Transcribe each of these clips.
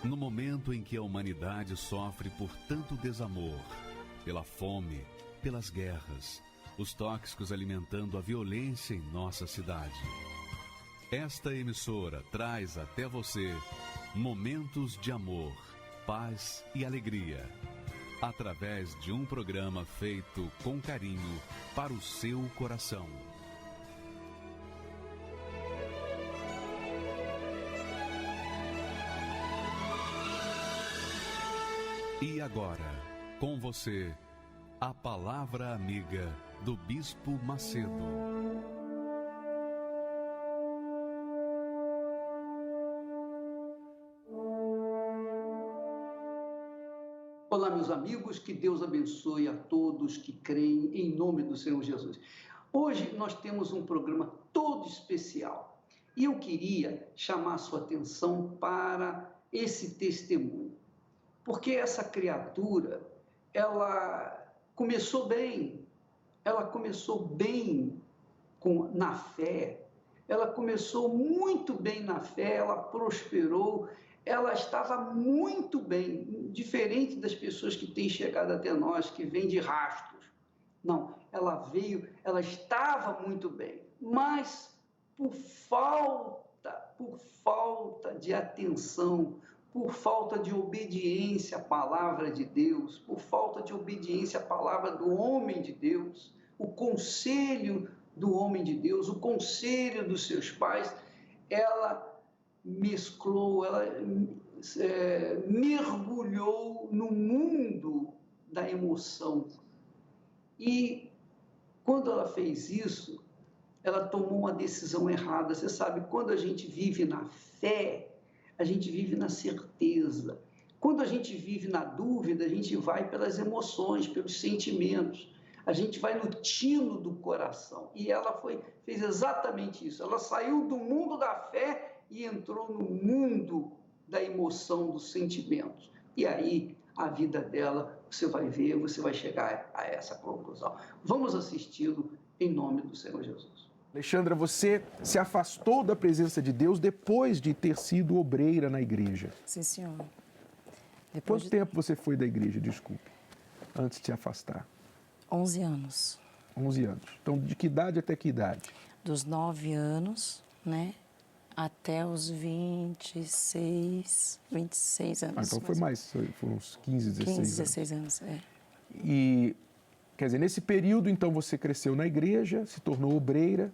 No momento em que a humanidade sofre por tanto desamor, pela fome, pelas guerras, os tóxicos alimentando a violência em nossa cidade. Esta emissora traz até você momentos de amor, paz e alegria, através de um programa feito com carinho para o seu coração. E agora, com você, a Palavra Amiga do Bispo Macedo. Olá, meus amigos, que Deus abençoe a todos que creem em nome do Senhor Jesus. Hoje nós temos um programa todo especial e eu queria chamar a sua atenção para esse testemunho. Porque essa criatura, ela começou bem na fé, ela começou muito bem na fé, ela prosperou, ela estava muito bem, diferente das pessoas que têm chegado até nós, que vêm de rastros. Não, ela estava muito bem, mas por falta de atenção, por falta de obediência à palavra de Deus, por falta de obediência à palavra do homem de Deus, o conselho do homem de Deus, o conselho dos seus pais, ela mergulhou no mundo da emoção. E quando ela fez isso, ela tomou uma decisão errada. Você sabe, quando a gente vive na fé, a gente vive na certeza. Quando a gente vive na dúvida, a gente vai pelas emoções, pelos sentimentos. A gente vai no tino do coração. E ela fez exatamente isso. Ela saiu do mundo da fé e entrou no mundo da emoção, dos sentimentos. E aí, a vida dela, você vai ver, você vai chegar a essa conclusão. Vamos assisti-lo em nome do Senhor Jesus. Alexandra, você se afastou da presença de Deus depois de ter sido obreira na igreja. Sim, senhor. Quanto tempo você foi da igreja, desculpe, antes de se afastar? 11 anos. 11 anos. Então, de que idade até que idade? Dos 9 anos, né, até os 26 anos. Então foi mais, foram uns 15, 16 anos. 16 anos, é. E, quer dizer, nesse período, então, você cresceu na igreja, se tornou obreira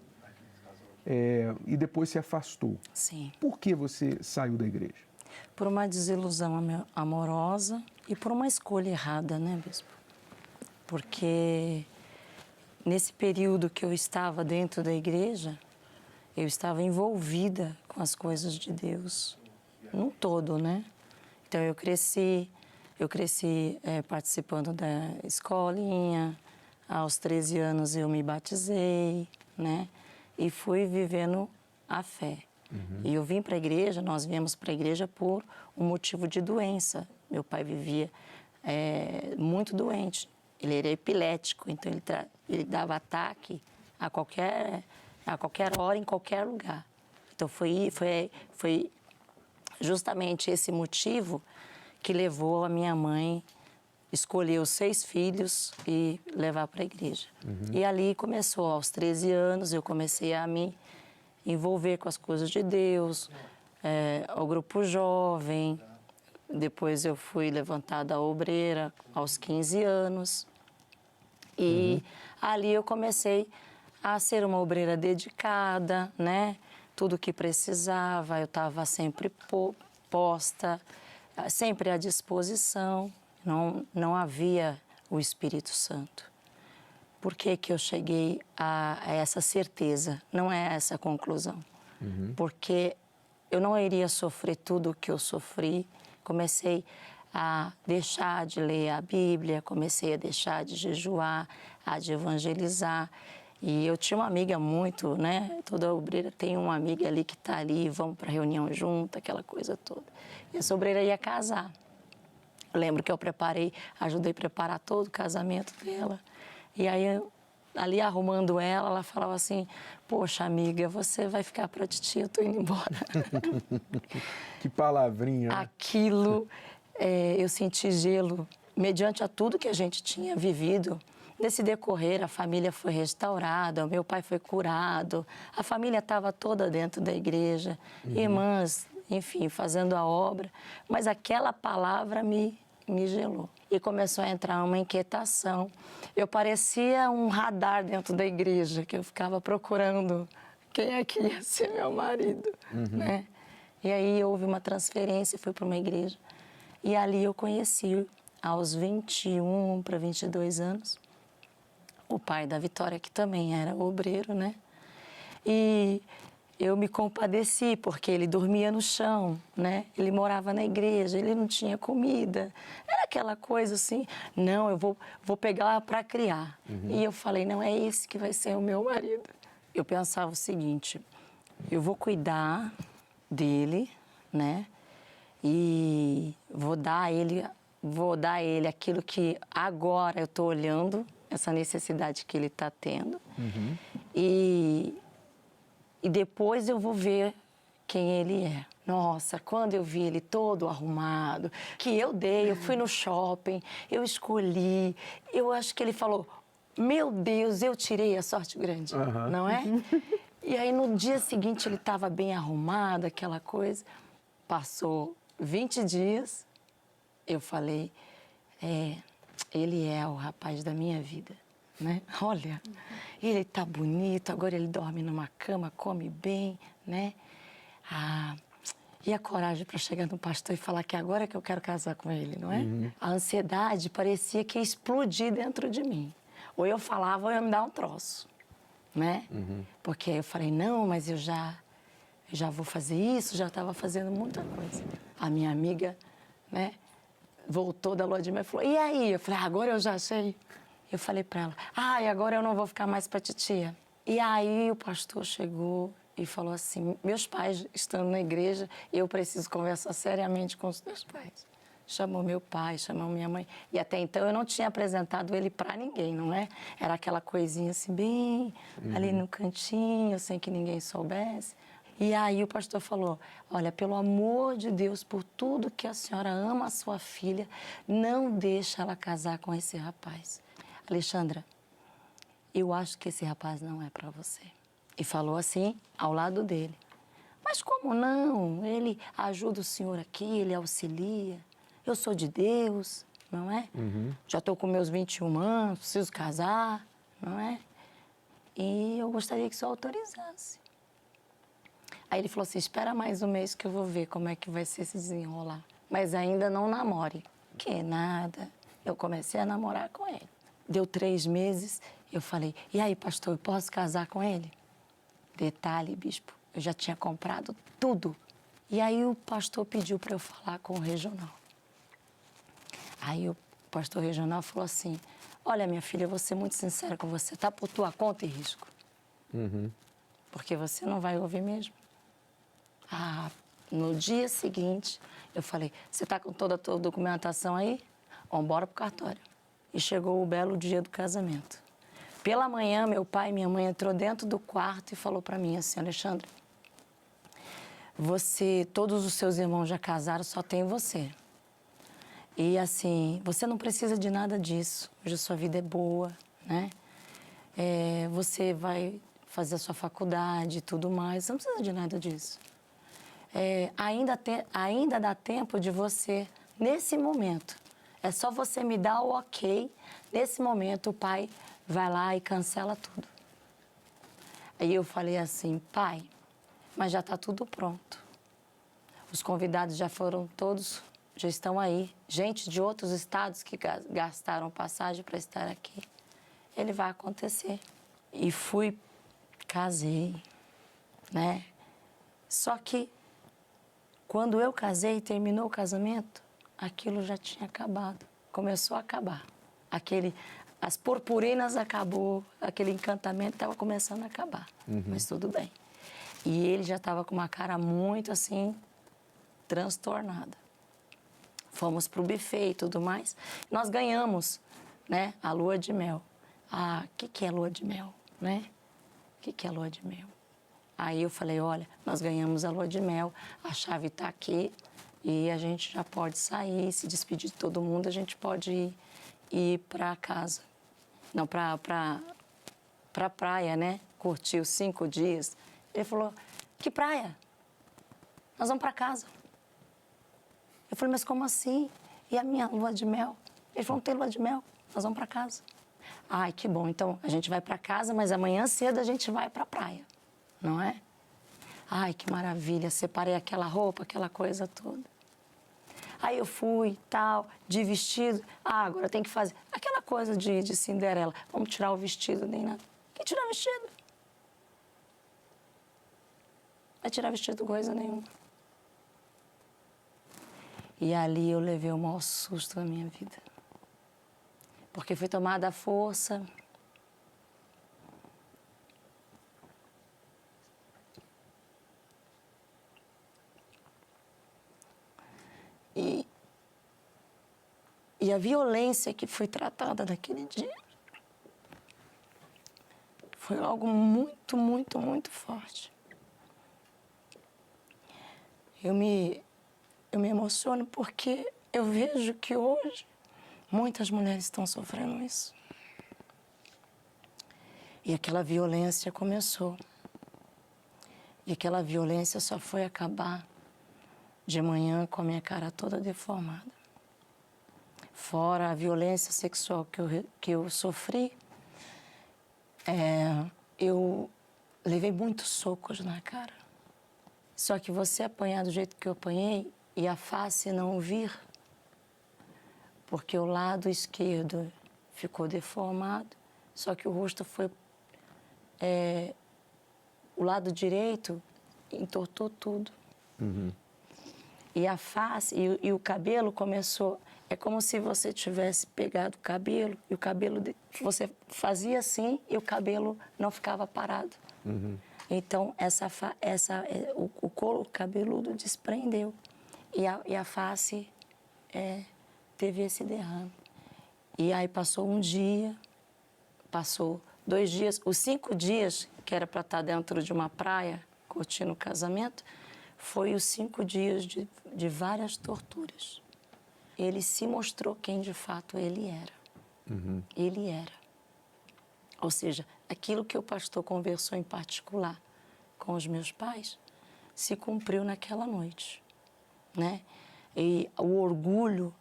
e depois se afastou. Sim. Por que você saiu da igreja? Por uma desilusão amorosa e por uma escolha errada, né, bispo? Porque nesse período que eu estava dentro da igreja, eu estava envolvida com as coisas de Deus, num todo, né? Então eu cresci participando da escolinha, aos 13 anos eu me batizei, né? E fui vivendo a fé. Uhum. E eu vim para a igreja, nós viemos para a igreja por um motivo de doença. Meu pai vivia muito doente, ele era epilético, então ele dava ataque a qualquer hora, em qualquer lugar. Então foi justamente esse motivo que levou a minha mãe escolher os 6 filhos e levar para a igreja. Uhum. E ali começou, aos 13 anos, eu comecei a me envolver com as coisas de Deus, ao grupo jovem. Depois eu fui levantada a obreira aos 15 anos. E ali eu comecei a ser uma obreira dedicada, né? Tudo que precisava, eu estava sempre posta, sempre à disposição. Não havia o Espírito Santo. Por que que eu cheguei a essa certeza? Não é essa a conclusão. Uhum. Porque eu não iria sofrer tudo o que eu sofri. Comecei a deixar de ler a Bíblia, comecei a deixar de jejuar, a de evangelizar. E eu tinha uma amiga muito, né? Toda obreira tem uma amiga ali que está ali, vamos para a reunião junto, aquela coisa toda. E essa obreira ia casar. Eu lembro que eu ajudei a preparar todo o casamento dela. E aí ali arrumando ela falava assim, poxa, amiga, você vai ficar para titia, eu tô indo embora. Que palavrinha. Né? Aquilo, eu senti gelo, mediante a tudo que a gente tinha vivido. Nesse decorrer, a família foi restaurada, o meu pai foi curado, a família estava toda dentro da igreja, irmãs, enfim, fazendo a obra, mas aquela palavra me gelou. E começou a entrar uma inquietação. Eu parecia um radar dentro da igreja, que eu ficava procurando quem é que ia ser meu marido, né? E aí houve uma transferência, fui para uma igreja. E ali eu conheci, aos 21 para 22 anos, o pai da Vitória, que também era obreiro, né? E eu me compadeci, porque ele dormia no chão, né? Ele morava na igreja, ele não tinha comida. Era aquela coisa assim, não, eu vou pegar para criar. E eu falei, não, é esse que vai ser o meu marido. Eu pensava o seguinte, eu vou cuidar dele, né? E vou dar a ele aquilo que agora eu estou olhando, essa necessidade que ele está tendo. E depois eu vou ver quem ele é. Nossa, quando eu vi ele todo arrumado, que eu fui no shopping, eu escolhi, eu acho que ele falou, meu Deus, eu tirei a sorte grande, não é? E aí no dia seguinte ele estava bem arrumado, aquela coisa. Passou 20 dias, eu falei, ele é o rapaz da minha vida, né? Olha, ele tá bonito, agora ele dorme numa cama, come bem, né? E a coragem para chegar no pastor e falar que agora é que eu quero casar com ele, não é? A ansiedade parecia que ia explodir dentro de mim. Ou eu falava ou ia me dar um troço, né? Porque aí eu falei, não, mas eu já vou fazer isso, já estava fazendo muita coisa. A minha amiga, né, voltou da lua de mel e falou, e aí? Eu falei, agora eu já achei. Eu falei para ela, e agora eu não vou ficar mais para titia. E aí o pastor chegou e falou assim, meus pais estando na igreja, eu preciso conversar seriamente com os teus pais. Chamou meu pai, chamou minha mãe. E até então eu não tinha apresentado ele para ninguém, não é? Era aquela coisinha assim, bem ali no cantinho, sem que ninguém soubesse. E aí o pastor falou, olha, pelo amor de Deus, por tudo que a senhora ama a sua filha, não deixa ela casar com esse rapaz. Alexandra, eu acho que esse rapaz não é para você. E falou assim, ao lado dele. Mas como não? Ele ajuda o senhor aqui, ele auxilia. Eu sou de Deus, não é? Já estou com meus 21 anos, preciso casar, não é? E eu gostaria que o senhor autorizasse. Aí ele falou assim, espera mais um mês que eu vou ver como é que vai ser se desenrolar. Mas ainda não namore. Que nada. Eu comecei a namorar com ele. Deu 3 meses, eu falei, e aí, pastor, eu posso casar com ele? Detalhe, bispo, eu já tinha comprado tudo. E aí o pastor pediu para eu falar com o regional. Aí o pastor regional falou assim, olha, minha filha, eu vou ser muito sincera com você, tá por tua conta e risco. Porque você não vai ouvir mesmo. No dia seguinte, eu falei, você tá com toda a tua documentação aí? Vamos embora pro cartório. E chegou o belo dia do casamento. Pela manhã, meu pai e minha mãe entrou dentro do quarto e falou para mim assim, Alexandre, todos os seus irmãos já casaram, só tem você. E assim, você não precisa de nada disso. Hoje a sua vida é boa, né? Você vai fazer a sua faculdade e tudo mais, você não precisa de nada disso. Ainda dá tempo de você, nesse momento, é só você me dar o ok, nesse momento o pai vai lá e cancela tudo. Aí eu falei assim, pai, mas já está tudo pronto. Os convidados já foram todos, já estão aí. Gente de outros estados que gastaram passagem para estar aqui. Ele vai acontecer. E casei, né? Só que quando eu casei e terminou o casamento, aquilo já tinha acabado. Começou a acabar. As purpurinas acabou, aquele encantamento estava começando a acabar. Mas tudo bem. E ele já estava com uma cara muito assim, transtornada. Fomos para o buffet e tudo mais. Nós ganhamos, né, a lua de mel. o que é lua de mel, né? O que é lua de mel? Aí eu falei, olha, nós ganhamos a lua de mel, a chave está aqui e a gente já pode sair, se despedir de todo mundo, a gente pode ir para casa. Não, para praia, né? Curtir os 5 dias. Ele falou, que praia? Nós vamos para casa. Eu falei, mas como assim? E a minha lua de mel? Ele falou, não tem lua de mel, nós vamos para casa. Ai, que bom, então a gente vai para casa, mas amanhã cedo a gente vai para a praia, não é? Ai, que maravilha, separei aquela roupa, aquela coisa toda. Aí eu fui, tal, de vestido. Agora tem que fazer aquela coisa de Cinderela. Vamos tirar o vestido, nem nada. Quem tirar o vestido? Vai tirar vestido coisa nenhuma. E ali eu levei o maior susto da minha vida. Porque foi tomada a força. E a violência que foi tratada naquele dia foi algo muito, muito, muito forte. Eu me emociono porque eu vejo que hoje muitas mulheres estão sofrendo isso. E aquela violência começou. E aquela violência só foi acabar de manhã com a minha cara toda deformada. Fora a violência sexual que eu sofri, eu levei muitos socos na cara. Só que você apanhar do jeito que eu apanhei e a face não vir, porque o lado esquerdo ficou deformado, só que o rosto foi... o lado direito entortou tudo. Uhum. E a face e o cabelo começou... É como se você tivesse pegado o cabelo e o cabelo... Você fazia assim e o cabelo não ficava parado. Uhum. Então, o couro cabeludo desprendeu e a face teve esse derrame. E aí passou um dia, passou 2 dias, os 5 dias que era para estar dentro de uma praia, curtindo o casamento, foi os 5 dias de várias torturas. Ele se mostrou quem de fato ele era. Uhum. Ele era. Ou seja, aquilo que o pastor conversou em particular com os meus pais se cumpriu naquela noite, né? E o orgulho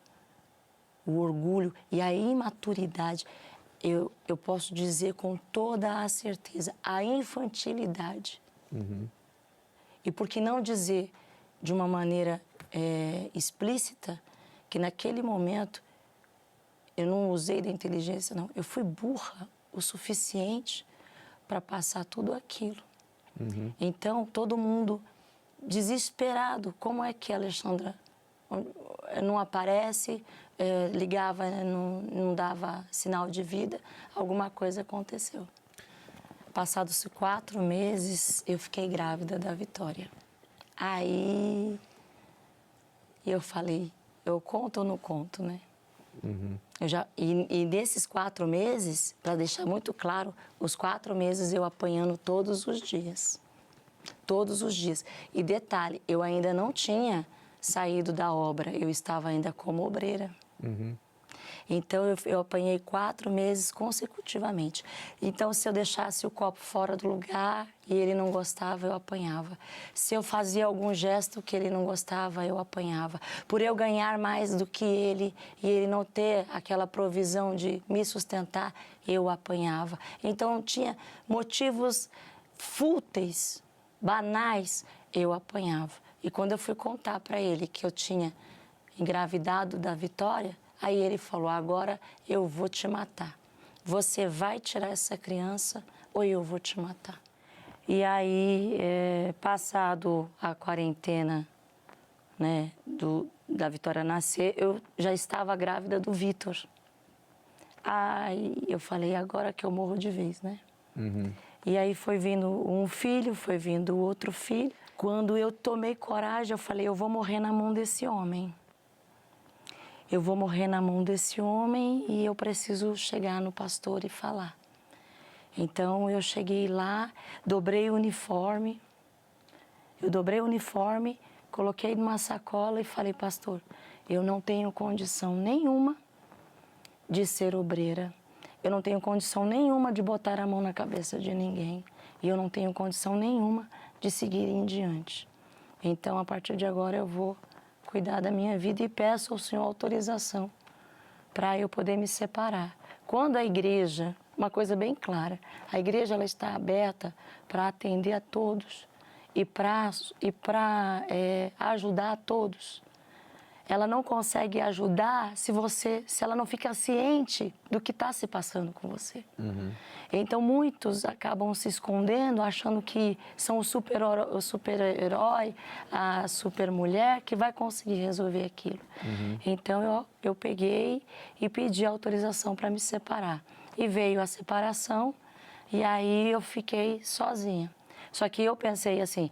e a imaturidade, eu posso dizer com toda a certeza, a infantilidade. Uhum. E por que não dizer de uma maneira explícita que naquele momento eu não usei da inteligência, não. Eu fui burra o suficiente para passar tudo aquilo. Uhum. Então, todo mundo desesperado. Como é que a Alexandra não aparece, ligava, não dava sinal de vida? Alguma coisa aconteceu. Passados 4 meses, eu fiquei grávida da Vitória. Aí eu falei, eu conto ou não conto, né? Uhum. E nesses 4 meses, para deixar muito claro, os 4 meses eu apanhando todos os dias. Todos os dias. E detalhe, eu ainda não tinha saído da obra, eu estava ainda como obreira. Uhum. Então, eu apanhei 4 meses consecutivamente. Então, se eu deixasse o copo fora do lugar e ele não gostava, eu apanhava. Se eu fazia algum gesto que ele não gostava, eu apanhava. Por eu ganhar mais do que ele e ele não ter aquela provisão de me sustentar, eu apanhava. Então, tinha motivos fúteis, banais, eu apanhava. E quando eu fui contar para ele que eu tinha engravidado da Vitória, aí ele falou, agora eu vou te matar. Você vai tirar essa criança ou eu vou te matar. E aí, passado a quarentena, né, da Vitória nascer, eu já estava grávida do Vitor. Aí eu falei, agora que eu morro de vez, né? Uhum. E aí foi vindo um filho, foi vindo outro filho. Quando eu tomei coragem, eu falei, eu vou morrer na mão desse homem. eu vou morrer na mão desse homem e eu preciso chegar no pastor e falar. Então eu cheguei lá, dobrei o uniforme, coloquei numa sacola e falei, pastor, eu não tenho condição nenhuma de ser obreira, eu não tenho condição nenhuma de botar a mão na cabeça de ninguém e eu não tenho condição nenhuma de seguir em diante. Então, a partir de agora, eu vou cuidar da minha vida e peço ao Senhor autorização para eu poder me separar. Quando a igreja, uma coisa bem clara, a igreja ela está aberta para atender a todos e para ajudar a todos. Ela não consegue ajudar se ela não fica ciente do que está se passando com você. Uhum. Então, muitos acabam se escondendo, achando que são o super-herói, a super-mulher, que vai conseguir resolver aquilo. Uhum. Então, eu peguei e pedi autorização para me separar. E veio a separação, e aí eu fiquei sozinha. Só que eu pensei assim,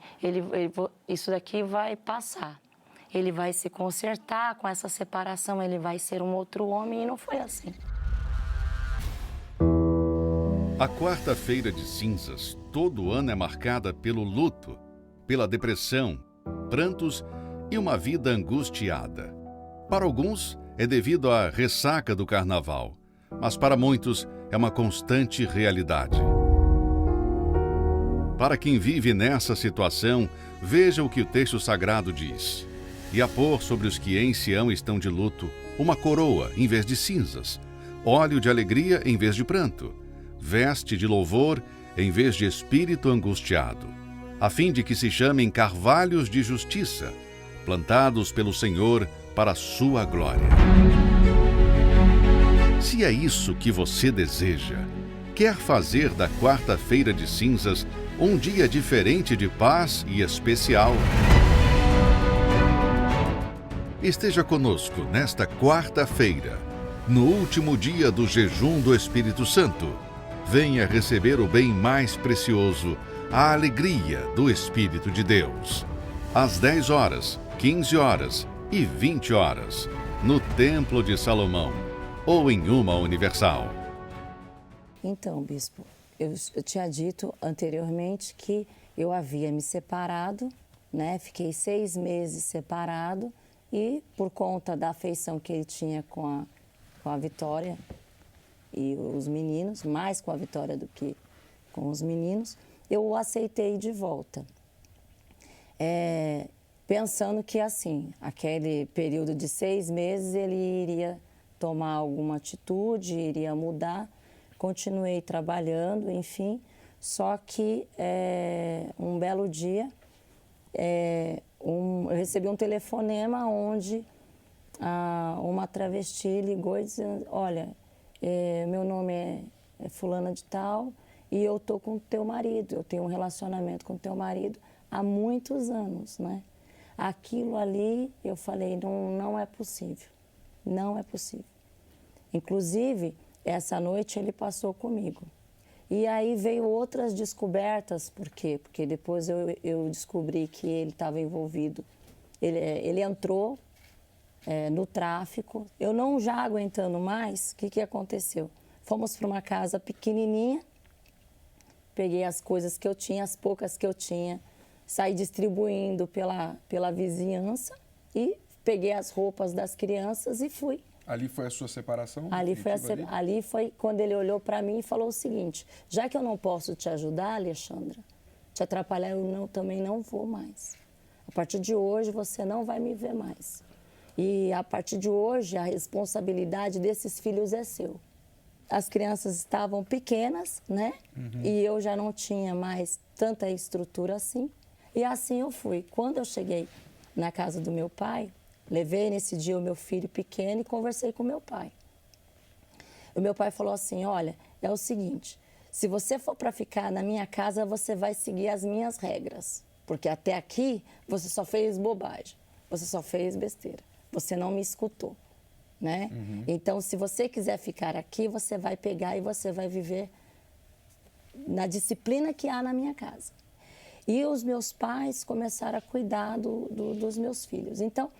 isso daqui vai passar. Ele vai se consertar com essa separação, ele vai ser um outro homem, e não foi assim. A quarta-feira de cinzas, todo ano é marcada pelo luto, pela depressão, prantos e uma vida angustiada. Para alguns, é devido à ressaca do carnaval, mas para muitos é uma constante realidade. Para quem vive nessa situação, veja o que o texto sagrado diz. E a pôr sobre os que em Sião estão de luto uma coroa em vez de cinzas, óleo de alegria em vez de pranto, veste de louvor em vez de espírito angustiado, a fim de que se chamem carvalhos de justiça, plantados pelo Senhor para a sua glória. Se é isso que você deseja, quer fazer da quarta-feira de cinzas um dia diferente de paz e especial, esteja conosco nesta quarta-feira, no último dia do jejum do Espírito Santo. Venha receber o bem mais precioso, a alegria do Espírito de Deus. Às 10 horas, 15 horas e 20 horas, no Templo de Salomão ou em uma Universal. Então, bispo, eu tinha dito anteriormente que eu havia me separado, né? Fiquei 6 meses separado. E por conta da afeição que ele tinha com a Vitória e os meninos, mais com a Vitória do que com os meninos, eu o aceitei de volta. Pensando que, assim, aquele período de 6 meses ele iria tomar alguma atitude, iria mudar. Continuei trabalhando, enfim, só que um belo dia... eu recebi um telefonema onde uma travesti ligou e dizendo, olha, meu nome é fulana de tal e eu tô com o teu marido, eu tenho um relacionamento com o teu marido há muitos anos, né? Aquilo ali, eu falei, não é possível, não é possível. Inclusive, essa noite ele passou comigo. E aí veio outras descobertas, por quê? Porque depois eu descobri que ele estava envolvido, ele entrou no tráfico. Eu não já aguentando mais, o que aconteceu? Fomos para uma casa pequenininha, peguei as coisas que eu tinha, as poucas que eu tinha, saí distribuindo pela vizinhança e peguei as roupas das crianças e fui. Ali foi a sua separação? Ali foi quando ele olhou para mim e falou o seguinte, já que eu não posso te ajudar, Alexandra, te atrapalhar, eu também não vou mais. A partir de hoje, você não vai me ver mais. E a partir de hoje, a responsabilidade desses filhos é seu. As crianças estavam pequenas, né? Uhum. E eu já não tinha mais tanta estrutura assim. E assim eu fui. Quando eu cheguei na casa do meu pai, levei nesse dia o meu filho pequeno e conversei com meu pai. O meu pai falou assim, olha, é o seguinte, se você for para ficar na minha casa, você vai seguir as minhas regras. Porque até aqui, você só fez bobagem, você só fez besteira, você não me escutou, né? Uhum. Então, se você quiser ficar aqui, você vai pegar e você vai viver na disciplina que há na minha casa. E os meus pais começaram a cuidar dos meus filhos. Então,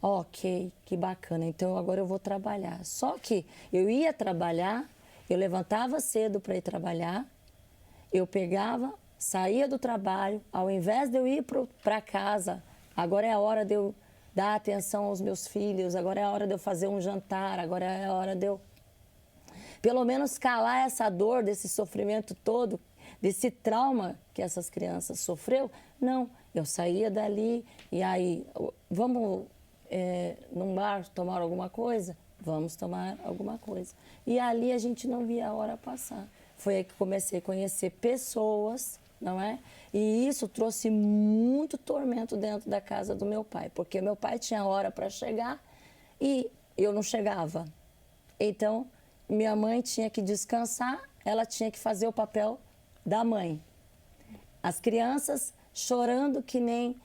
Ok, que bacana, então agora eu vou trabalhar. Só que eu ia trabalhar, eu levantava cedo para ir trabalhar, eu pegava, saía do trabalho, ao invés de eu ir para casa, agora é a hora de eu dar atenção aos meus filhos, agora é a hora de eu fazer um jantar, agora é a hora de eu, pelo menos, calar essa dor, desse sofrimento todo, desse trauma que essas crianças sofreu. Não, eu saía dali e aí, vamos num bar tomar alguma coisa? Vamos tomar alguma coisa. E ali a gente não via a hora passar. Foi aí que comecei a conhecer pessoas, não é? E isso trouxe muito tormento dentro da casa do meu pai, porque meu pai tinha hora para chegar e eu não chegava. Então, minha mãe tinha que descansar, ela tinha que fazer o papel da mãe. As crianças chorando que nem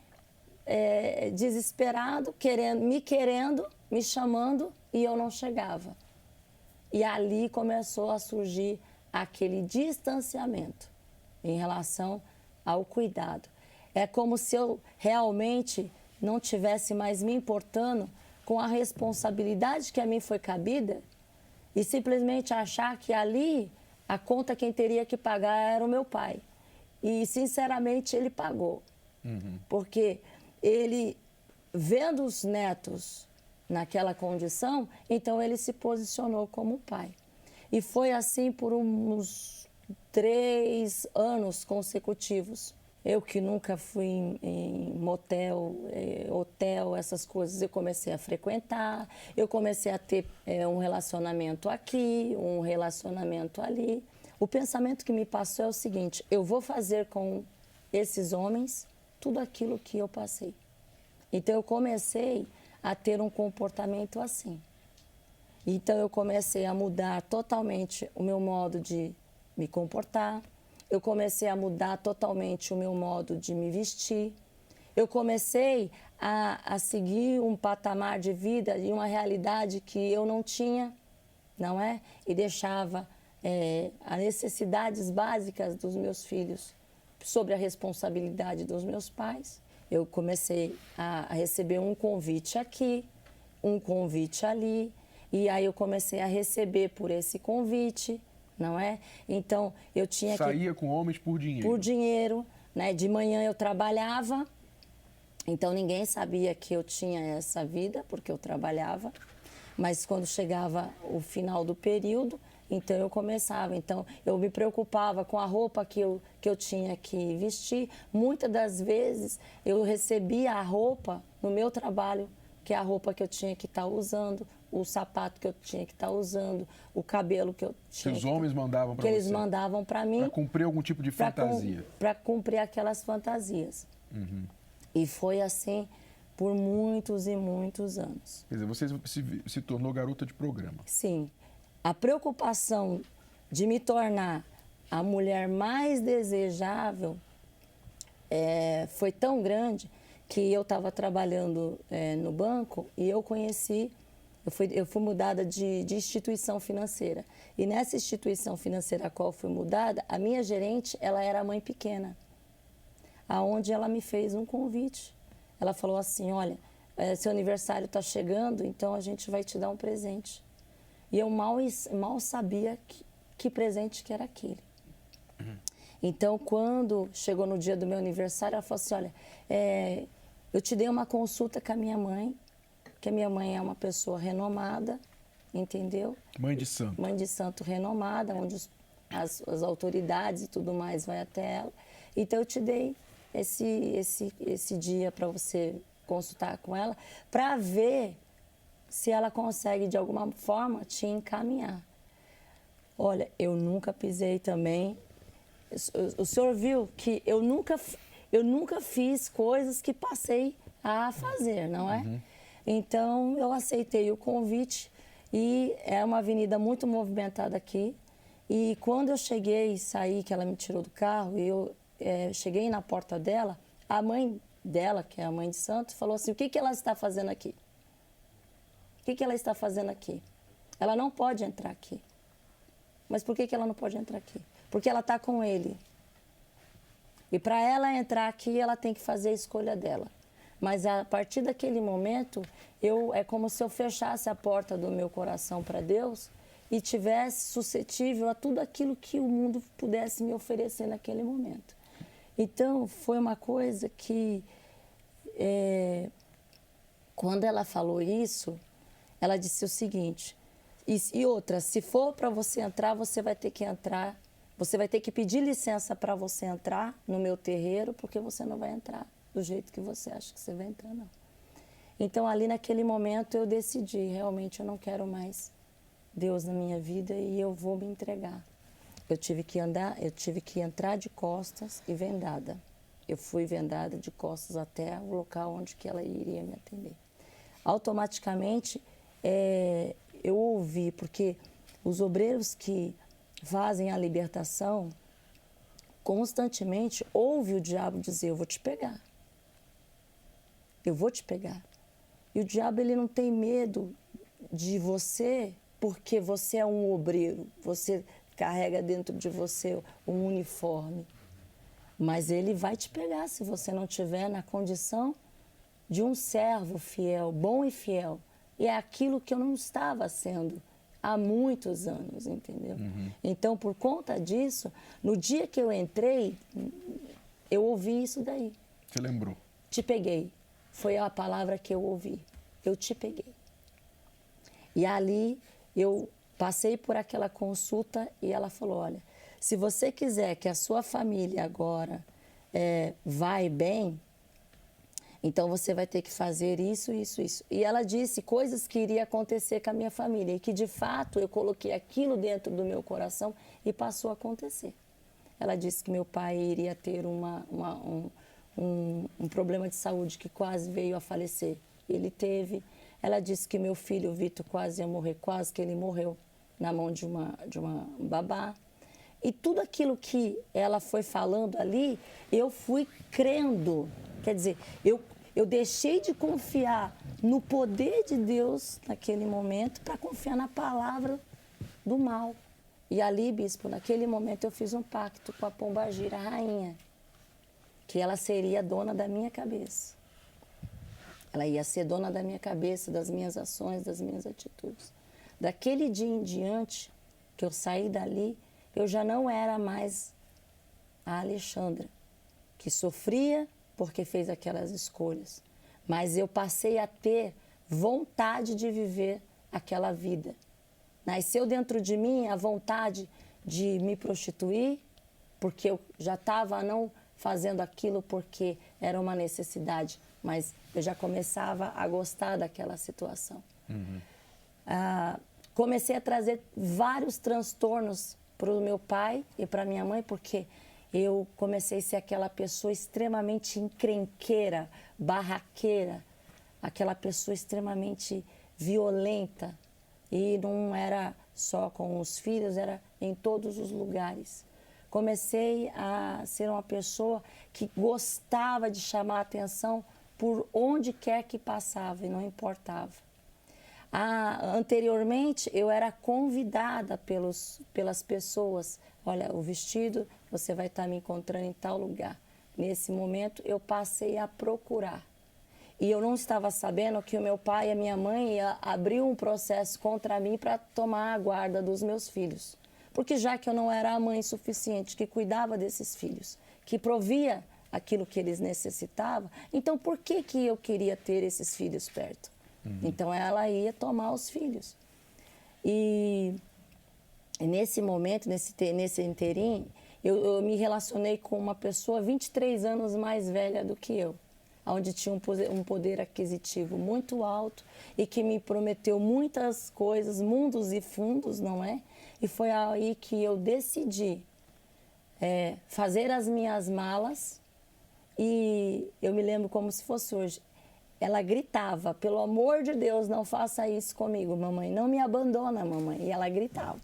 desesperado, querendo, me chamando, e eu não chegava. E ali começou a surgir aquele distanciamento em relação ao cuidado. É como se eu realmente não tivesse mais me importando com a responsabilidade que a mim foi cabida e simplesmente achar que ali a conta quem teria que pagar era o meu pai. E, sinceramente, ele pagou. Porque ele, vendo os netos naquela condição, então ele se posicionou como pai. E foi assim por uns 3 anos consecutivos. Eu que nunca fui em motel, hotel, essas coisas, eu comecei a frequentar, eu comecei a ter um relacionamento aqui, um relacionamento ali. O pensamento que me passou é o seguinte: eu vou fazer com esses homens tudo aquilo que eu passei. Então eu comecei a ter um comportamento assim. Então eu comecei a mudar totalmente o meu modo de me comportar, eu comecei a mudar totalmente o meu modo de me vestir, eu comecei a seguir um patamar de vida e uma realidade que eu não tinha, não é? E deixava as necessidades básicas dos meus filhos sobre a responsabilidade dos meus pais. Eu comecei a receber um convite aqui, um convite ali, e aí eu comecei a receber por esse convite, não é? Então, eu tinha que... Saía com homens por dinheiro. Por dinheiro, né? De manhã eu trabalhava, então ninguém sabia que eu tinha essa vida, porque eu trabalhava. Mas quando chegava o final do período, então eu começava. Então, eu me preocupava com a roupa que eu tinha que vestir. Muitas das vezes, eu recebia a roupa no meu trabalho, que é a roupa que eu tinha que estar usando, o sapato que eu tinha que estar usando, o cabelo que eu tinha que os homens mandavam para você. Que eles mandavam para mim. Para cumprir algum tipo de fantasia. Para cumprir aquelas fantasias. E foi assim por muitos e muitos anos. Quer dizer, você se tornou garota de programa. Sim. A preocupação de me tornar a mulher mais desejável foi tão grande que eu estava trabalhando no banco e eu conheci, eu fui mudada de instituição financeira. E nessa instituição financeira a qual fui mudada, a minha gerente, ela era a mãe pequena, aonde ela me fez um convite. Ela falou assim: olha, seu aniversário está chegando, então a gente vai te dar um presente. E eu mal sabia que presente que era aquele. Então, quando chegou no dia do meu aniversário, ela falou assim: olha, eu te dei uma consulta com a minha mãe, que a minha mãe é uma pessoa renomada, entendeu? Mãe de santo. Mãe de santo renomada, onde as autoridades e tudo mais vai até ela. Então, eu te dei esse dia para você consultar com ela, para ver se ela consegue, de alguma forma, te encaminhar. Olha, eu nunca pisei também. O senhor viu que eu nunca fiz coisas que passei a fazer, não é? Então, eu aceitei o convite e é uma avenida muito movimentada aqui. E quando eu cheguei e saí, que ela me tirou do carro, e eu cheguei na porta dela, a mãe dela, que é a mãe de santo, falou assim: o que ela está fazendo aqui? O que ela está fazendo aqui? Ela não pode entrar aqui. Mas por que ela não pode entrar aqui? Porque ela está com ele. E para ela entrar aqui, ela tem que fazer a escolha dela. Mas a partir daquele momento, é como se eu fechasse a porta do meu coração para Deus e tivesse suscetível a tudo aquilo que o mundo pudesse me oferecer naquele momento. Então, foi uma coisa que, quando ela falou isso, ela disse o seguinte, e outra, se for para você entrar, você vai ter que entrar, você vai ter que pedir licença para você entrar no meu terreiro, porque você não vai entrar do jeito que você acha que você vai entrar, não. Então, ali naquele momento, eu decidi, realmente, eu não quero mais Deus na minha vida e eu vou me entregar. Eu tive que entrar de costas e vendada. Eu fui vendada de costas até o local onde que ela iria me atender. Automaticamente, eu ouvi, porque os obreiros que fazem a libertação, constantemente ouve o diabo dizer, eu vou te pegar. Eu vou te pegar. E o diabo, ele não tem medo de você porque você é um obreiro, você carrega dentro de você um uniforme. Mas ele vai te pegar se você não estiver na condição de um servo fiel, bom e fiel. E é aquilo que eu não estava sendo há muitos anos, entendeu? Então, por conta disso, no dia que eu entrei, eu ouvi isso daí. Você lembrou? Te peguei. Foi a palavra que eu ouvi. Eu te peguei. E ali eu passei por aquela consulta e ela falou, olha, se você quiser que a sua família agora vai bem, então você vai ter que fazer isso, isso, isso. E ela disse coisas que iriam acontecer com a minha família e que, de fato, eu coloquei aquilo dentro do meu coração e passou a acontecer. Ela disse que meu pai iria ter um problema de saúde que quase veio a falecer. Ele teve. Ela disse que meu filho, o Vitor, quase ia morrer, quase que ele morreu na mão de uma babá. E tudo aquilo que ela foi falando ali, eu fui crendo. Quer dizer, eu deixei de confiar no poder de Deus naquele momento para confiar na palavra do mal. E ali, bispo, naquele momento eu fiz um pacto com a Pombagira, a rainha, que ela seria dona da minha cabeça. Ela ia ser dona da minha cabeça, das minhas ações, das minhas atitudes. Daquele dia em diante, que eu saí dali, eu já não era mais a Alexandra, que sofria porque fez aquelas escolhas. Mas eu passei a ter vontade de viver aquela vida. Nasceu dentro de mim a vontade de me prostituir, porque eu já estava não fazendo aquilo porque era uma necessidade, mas eu já começava a gostar daquela situação. Comecei a trazer vários transtornos para o meu pai e para minha mãe, porque eu comecei a ser aquela pessoa extremamente encrenqueira, barraqueira, aquela pessoa extremamente violenta. E não era só com os filhos, era em todos os lugares. Comecei a ser uma pessoa que gostava de chamar a atenção por onde quer que passava e não importava. Anteriormente, eu era convidada pelas pessoas. Olha, o vestido, você vai estar me encontrando em tal lugar. Nesse momento, eu passei a procurar. E eu não estava sabendo que o meu pai e a minha mãe abriu um processo contra mim para tomar a guarda dos meus filhos. Porque já que eu não era a mãe suficiente que cuidava desses filhos, que provia aquilo que eles necessitavam, então por que eu queria ter esses filhos perto? Então ela ia tomar os filhos. E nesse momento, nesse inteirinho, eu me relacionei com uma pessoa 23 anos mais velha do que eu, onde tinha um poder aquisitivo muito alto e que me prometeu muitas coisas, mundos e fundos, não é? E foi aí que eu decidi fazer as minhas malas e eu me lembro como se fosse hoje. Ela gritava, pelo amor de Deus, não faça isso comigo, mamãe, não me abandona, mamãe. E ela gritava.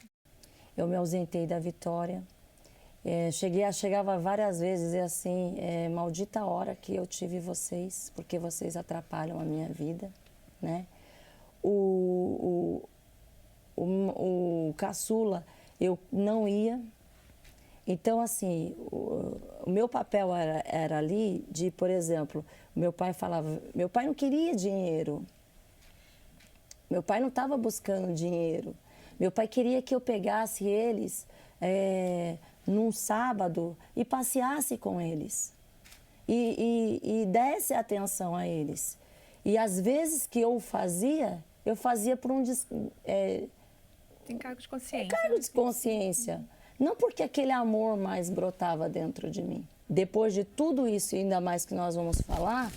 Eu me ausentei da Vitória. Chegava várias vezes assim, maldita a hora que eu tive vocês, porque vocês atrapalham a minha vida, né? O caçula, eu não ia. Então, assim, o meu papel era ali de, por exemplo, meu pai falava, meu pai não queria dinheiro. Meu pai não estava buscando dinheiro. Meu pai queria que eu pegasse eles num sábado e passeasse com eles. E desse atenção a eles. E às vezes que eu fazia por um encargo de consciência. Encargo de consciência. Não porque aquele amor mais brotava dentro de mim. Depois de tudo isso, e ainda mais que nós vamos falar,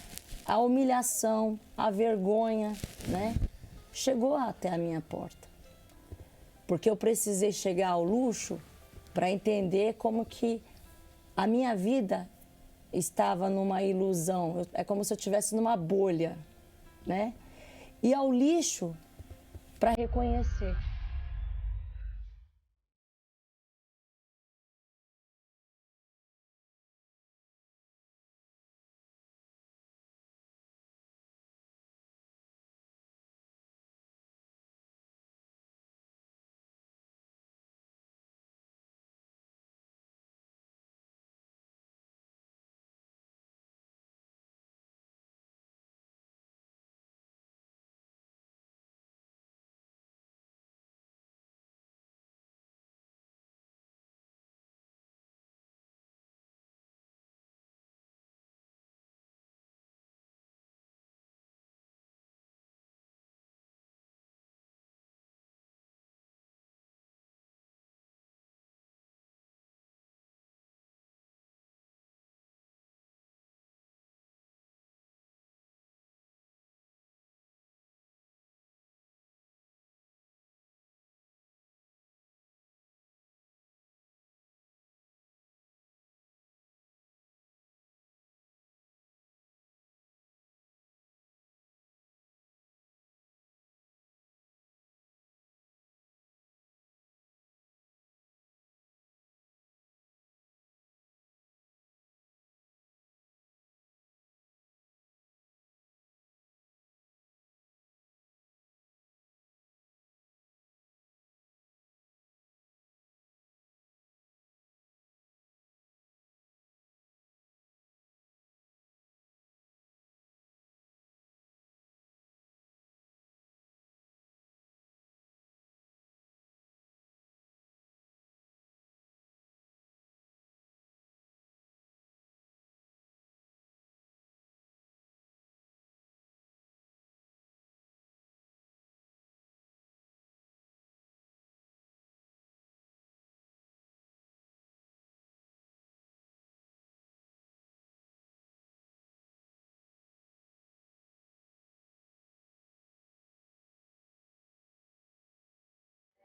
a humilhação, a vergonha, né, chegou até a minha porta. Porque eu precisei chegar ao luxo para entender como que a minha vida estava numa ilusão. É como se eu estivesse numa bolha, né? E ao lixo para reconhecer.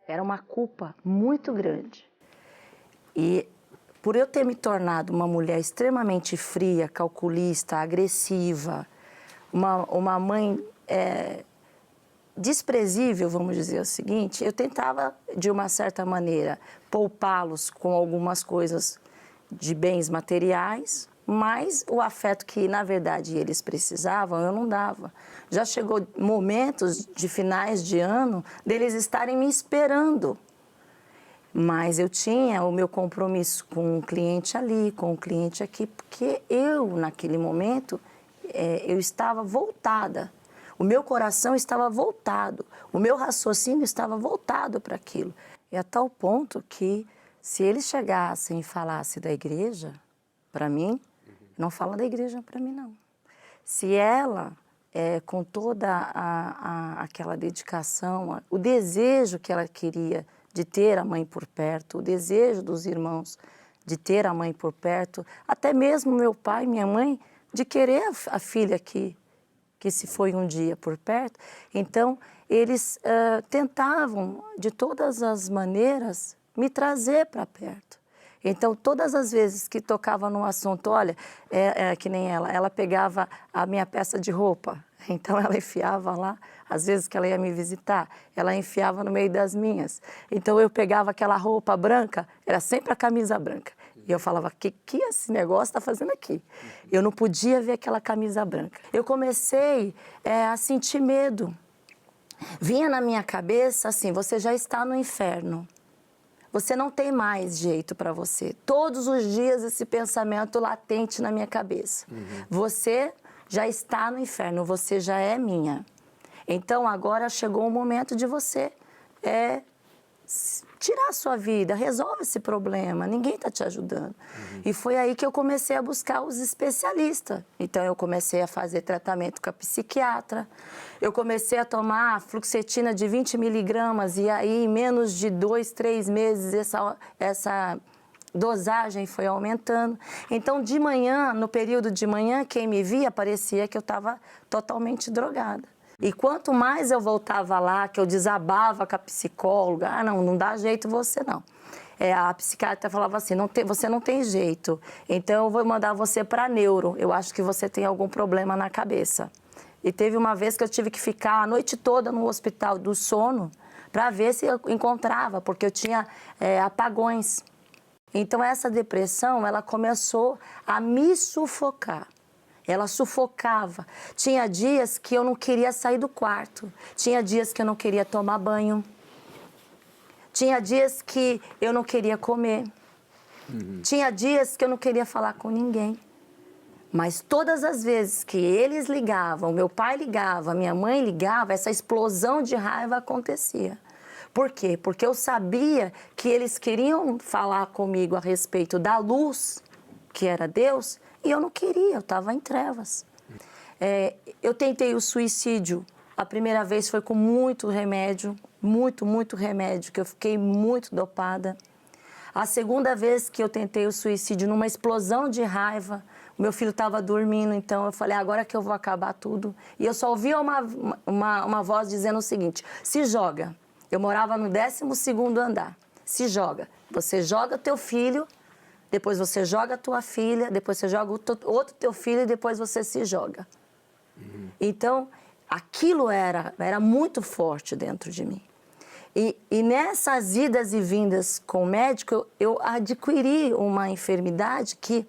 Era uma culpa muito grande. E por eu ter me tornado uma mulher extremamente fria, calculista, agressiva, uma mãe desprezível, vamos dizer o seguinte, eu tentava, de uma certa maneira, poupá-los com algumas coisas de bens materiais, mas o afeto que, na verdade, eles precisavam, eu não dava. Já chegou momentos de finais de ano deles estarem me esperando. Mas eu tinha o meu compromisso com um cliente ali, com um cliente aqui, porque eu, naquele momento, eu estava voltada. O meu coração estava voltado, o meu raciocínio estava voltado para aquilo. E a tal ponto que, se eles chegassem e falassem da igreja, para mim, não fala da igreja para mim, não. Se ela, com toda aquela dedicação, o desejo que ela queria de ter a mãe por perto, o desejo dos irmãos de ter a mãe por perto, até mesmo meu pai e minha mãe de querer a filha que se foi um dia por perto, então eles tentavam de todas as maneiras me trazer para perto. Então, todas as vezes que tocava num assunto, olha, que nem ela pegava a minha peça de roupa, então ela enfiava lá, às vezes que ela ia me visitar, ela enfiava no meio das minhas. Então, eu pegava aquela roupa branca, era sempre a camisa branca. E eu falava, que esse negócio está fazendo aqui? Eu não podia ver aquela camisa branca. Eu comecei a sentir medo. Vinha na minha cabeça assim, você já está no inferno. você não tem mais jeito para você. Todos os dias esse pensamento latente na minha cabeça. Você já está no inferno, você já é minha. Então agora chegou o momento de você tirar a sua vida, resolve esse problema, ninguém está te ajudando. E foi aí que eu comecei a buscar os especialistas. Então eu comecei a fazer tratamento com a psiquiatra, eu comecei a tomar fluoxetina de 20 miligramas e aí em menos de 2, 3 meses essa dosagem foi aumentando. Então de manhã, no período de manhã, quem me via parecia que eu estava totalmente drogada. E quanto mais eu voltava lá, que eu desabava com a psicóloga, não dá jeito você não. A psiquiatra falava assim, você não tem jeito, então eu vou mandar você para neuro, eu acho que você tem algum problema na cabeça. E teve uma vez que eu tive que ficar a noite toda no hospital do sono para ver se eu encontrava, porque eu tinha apagões. Então essa depressão, ela começou a me sufocar. Ela sufocava. Tinha dias que eu não queria sair do quarto. Tinha dias que eu não queria tomar banho. Tinha dias que eu não queria comer. Tinha dias que eu não queria falar com ninguém. Mas todas as vezes que eles ligavam, meu pai ligava, minha mãe ligava, essa explosão de raiva acontecia. Por quê? Porque eu sabia que eles queriam falar comigo a respeito da luz, que era Deus, e eu não queria, eu estava em trevas. Eu tentei o suicídio. A primeira vez foi com muito remédio, muito remédio, que eu fiquei muito dopada. A segunda vez que eu tentei o suicídio, numa explosão de raiva, o meu filho estava dormindo, então eu falei, agora que eu vou acabar tudo. E eu só ouvia uma voz dizendo o seguinte, se joga. Eu morava no 12º andar. Se joga. Você joga teu filho, depois você joga a tua filha, depois você joga outro teu filho e depois você se joga. Então, aquilo era muito forte dentro de mim. E nessas idas e vindas com o médico, eu adquiri uma enfermidade que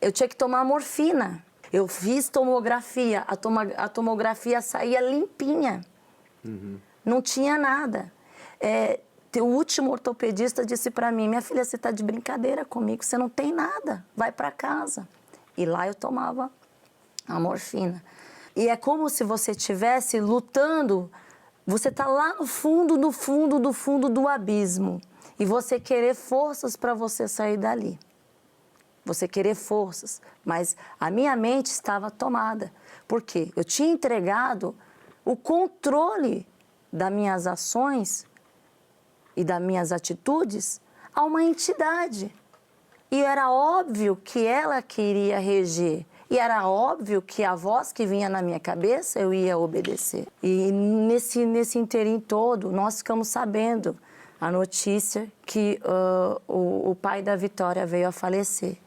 eu tinha que tomar morfina. Eu fiz tomografia, a tomografia saía limpinha. Não tinha nada. O último ortopedista disse para mim, minha filha, você está de brincadeira comigo, você não tem nada, vai para casa. E lá eu tomava a morfina. E é como se você estivesse lutando, você está lá no fundo do abismo. E você querer forças para você sair dali. Você querer forças. Mas a minha mente estava tomada. Por quê? Eu tinha entregado o controle das minhas ações e das minhas atitudes a uma entidade. E era óbvio que ela queria reger. E era óbvio que a voz que vinha na minha cabeça eu ia obedecer. E nesse inteirinho todo, nós ficamos sabendo a notícia que o pai da Vitória veio a falecer.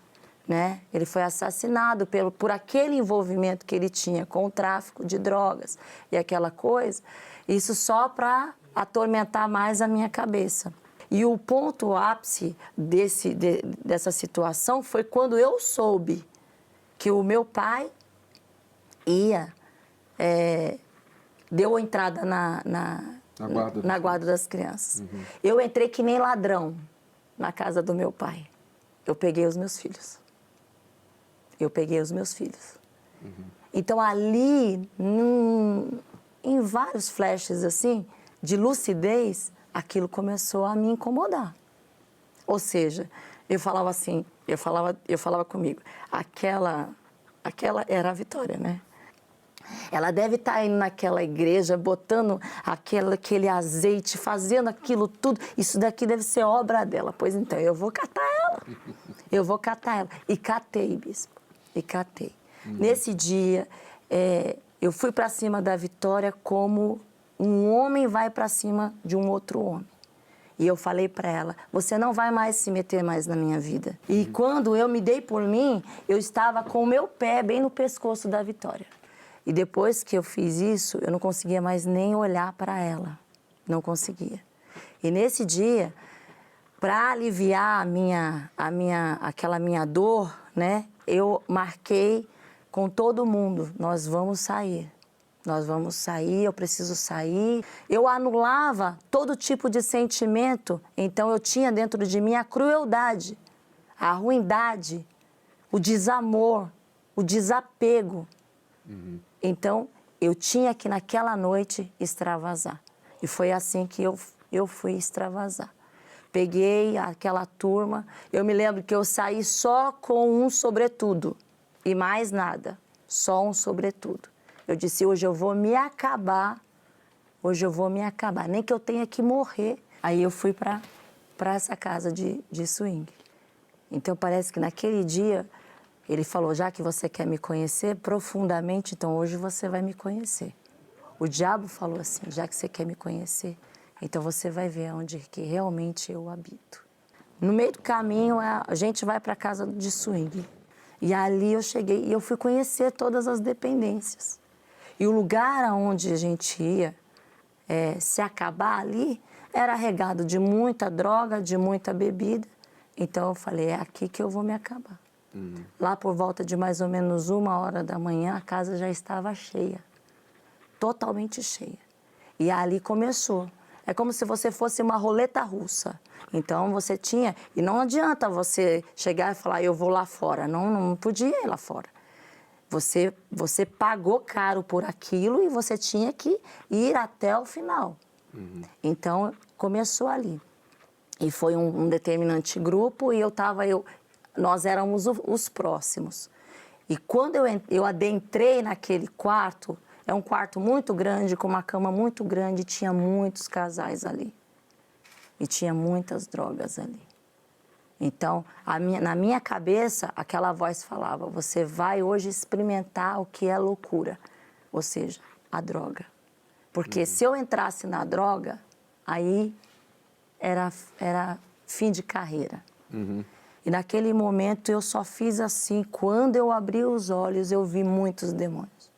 Né? Ele foi assassinado por aquele envolvimento que ele tinha com o tráfico de drogas e aquela coisa. Isso só para atormentar mais a minha cabeça. E o ponto ápice dessa situação foi quando eu soube que o meu pai deu entrada na guarda das crianças. Eu entrei que nem ladrão na casa do meu pai. Eu peguei os meus filhos. Então ali, em vários flashes assim, de lucidez, aquilo começou a me incomodar. Ou seja, eu falava assim, eu falava comigo, aquela era a Vitória, né? Ela deve estar indo naquela igreja, botando aquele azeite, fazendo aquilo tudo. Isso daqui deve ser obra dela. Pois então, eu vou catar ela. E catei, bispo. Nesse dia, eu fui para cima da Vitória como um homem vai para cima de um outro homem. E eu falei para ela, você não vai mais se meter mais na minha vida. E quando eu me dei por mim, eu estava com o meu pé bem no pescoço da Vitória. E depois que eu fiz isso, eu não conseguia mais nem olhar para ela. Não conseguia. E nesse dia, para aliviar aquela minha dor, né, eu marquei com todo mundo, nós vamos sair. nós vamos sair, eu preciso sair. Eu anulava todo tipo de sentimento, então eu tinha dentro de mim a crueldade, a ruindade, o desamor, o desapego. Então, eu tinha que naquela noite extravasar. E foi assim que eu fui extravasar. Peguei aquela turma, eu me lembro que eu saí só com um sobretudo e mais nada, só um sobretudo. Eu disse, hoje eu vou me acabar, nem que eu tenha que morrer. Aí eu fui para essa casa de swing. Então parece que naquele dia ele falou, já que você quer me conhecer profundamente, então hoje você vai me conhecer. O diabo falou assim, já que você quer me conhecer, então você vai ver onde que realmente eu habito. No meio do caminho, a gente vai para a casa de swing. E ali eu cheguei e eu fui conhecer todas as dependências. E o lugar aonde a gente ia se acabar ali era regado de muita droga, de muita bebida. Então eu falei, é aqui que eu vou me acabar. Lá por volta de mais ou menos 1h da manhã, a casa já estava cheia. Totalmente cheia. E ali começou. É como se você fosse uma roleta russa. Então você tinha... E não adianta você chegar e falar, eu vou lá fora. Não podia ir lá fora. Você pagou caro por aquilo e você tinha que ir até o final. Então, começou ali. E foi um determinante grupo e nós éramos os próximos. E quando eu adentrei naquele quarto, é um quarto muito grande, com uma cama muito grande, tinha muitos casais ali. E tinha muitas drogas ali. Então, na minha cabeça, aquela voz falava, você vai hoje experimentar o que é loucura, ou seja, a droga. Porque se eu entrasse na droga, aí era fim de carreira. E naquele momento eu só fiz assim, quando eu abri os olhos, eu vi muitos demônios.